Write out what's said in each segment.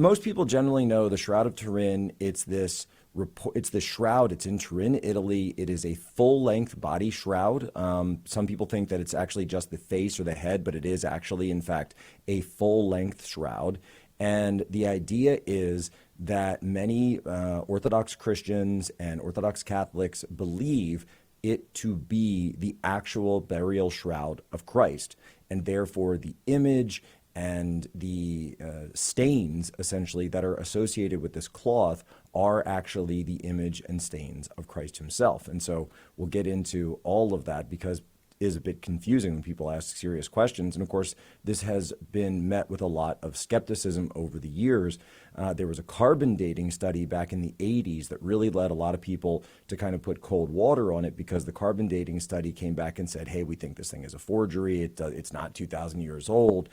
Most people generally know the Shroud of Turin. It's this report. It's the shroud. It's in Turin, Italy. It is a full-length body shroud. Some people think that it's actually just the face or the head, but it is actually, in fact, a full-length shroud. And the idea is that many Orthodox Christians and Orthodox Catholics believe it to be the actual burial shroud of Christ, and therefore the image and the stains essentially that are associated with this cloth are actually the image and stains of Christ himself. And so we'll get into all of that because it is a bit confusing when people ask serious questions. And of course, this has been met with a lot of skepticism over the years. There was a carbon dating study back in the 80s that really led a lot of people to kind of put cold water on it, because the carbon dating study came back and said, hey, we think this thing is a forgery. It's not 2,000 years old.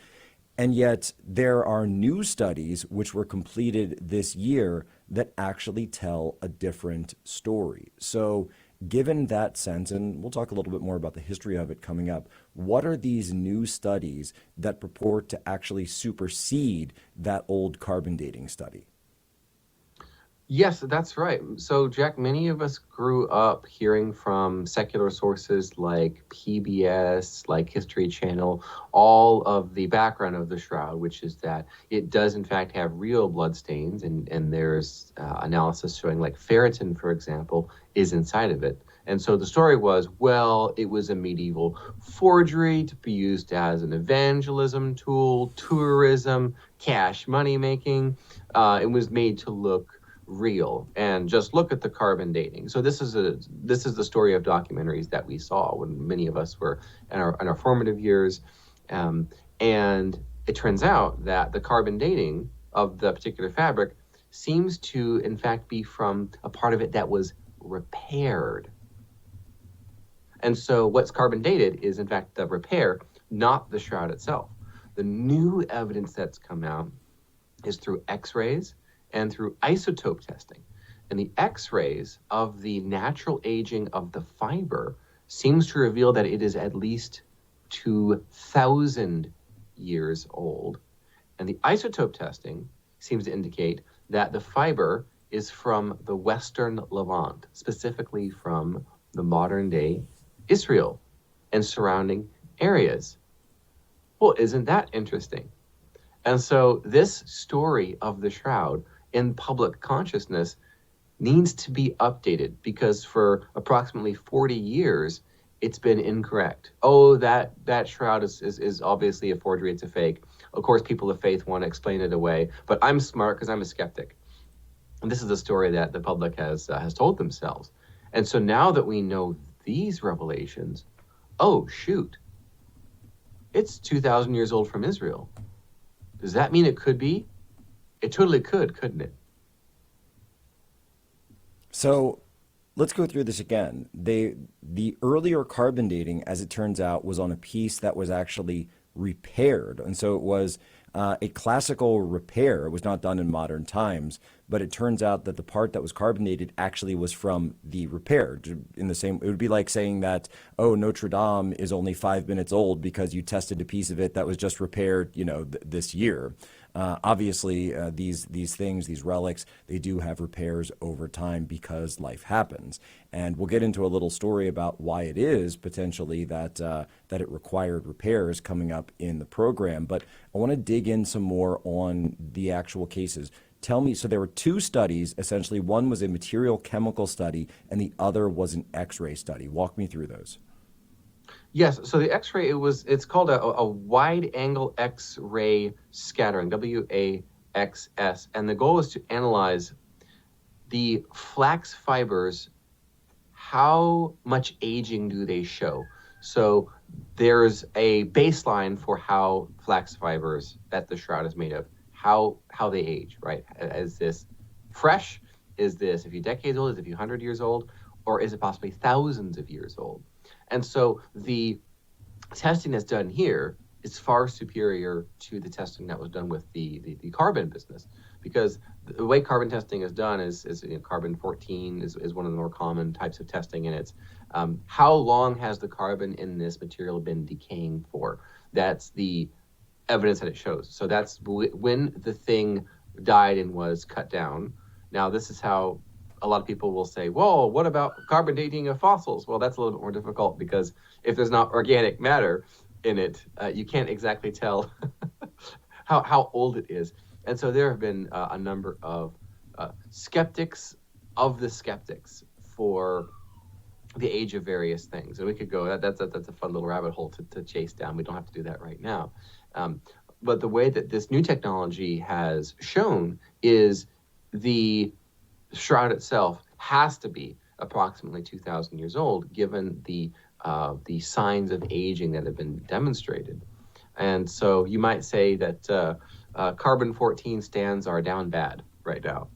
And yet there are new studies which were completed this year that actually tell a different story. So given that sense, and we'll talk a little bit more about the history of it coming up, what are these new studies that purport to actually supersede that old carbon dating study? Yes, that's right. So, Jack, many of us grew up hearing from secular sources like PBS, like History Channel, all of the background of the shroud, which is that it does in fact have real blood stains, and there's analysis showing like ferritin, for example, is inside of it. And so the story was, well, it was a medieval forgery to be used as an evangelism tool, tourism, cash money making. It was made to look real, and just look at the carbon dating. So this is the story of documentaries that we saw when many of us were in our formative years, and it turns out that the carbon dating of the particular fabric seems to in fact be from a part of it that was repaired. And so what's carbon dated is in fact the repair, not the shroud itself. The new evidence that's come out is through x-rays and through isotope testing. And the x-rays of the natural aging of the fiber seems to reveal that it is at least 2,000 years old. And the isotope testing seems to indicate that the fiber is from the Western Levant, specifically from the modern day Israel and surrounding areas. Well, isn't that interesting? And so this story of the shroud in public consciousness needs to be updated, because for approximately 40 years, it's been incorrect. Oh, that shroud is obviously a forgery, it's a fake. Of course, people of faith want to explain it away, but I'm smart because I'm a skeptic. And this is the story that the public has told themselves. And so now that we know these revelations, oh, shoot, it's 2,000 years old from Israel. Does that mean it could be? It totally could, couldn't it? So let's go through this again. The earlier carbon dating, as it turns out, was on a piece that was actually repaired. And so it was a classical repair. It was not done in modern times, but it turns out that the part that was carbon dated actually was from the repair. In the same, it would be like saying that, oh, Notre Dame is only 5 minutes old because you tested a piece of it that was just repaired, this year. Obviously, these things, these relics, they do have repairs over time because life happens. And we'll get into a little story about why it is potentially that it required repairs coming up in the program. But I want to dig in some more on the actual cases. Tell me, so there were two studies, essentially. One was a material chemical study and the other was an X-ray study. Walk me through those. Yes, so the X-ray, it's called a wide angle X-ray scattering, WAXS, and the goal is to analyze the flax fibers. How much aging do they show? So there's a baseline for how flax fibers that the shroud is made of, how they age, right? Is this fresh? Is this a few decades old? Is it a few hundred years old? Or is it possibly thousands of years old? And so the testing that's done here is far superior to the testing that was done with the carbon business, because the way carbon testing is done is carbon 14 is one of the more common types of testing, and it's how long has the carbon in this material been decaying for? That's the evidence that it shows. So that's when the thing died and was cut down. Now, this is how a lot of people will say, "Whoa, what about carbon dating of fossils?" Well, that's a little bit more difficult because if there's not organic matter in it, you can't exactly tell how old it is. And so there have been a number of skeptics of the skeptics for the age of various things, and we could go. That's a fun little rabbit hole to chase down. We don't have to do that right now. Um, but the way that this new technology has shown is the shroud itself has to be approximately 2,000 years old, given the signs of aging that have been demonstrated. And so you might say that carbon 14 stands are down bad right now.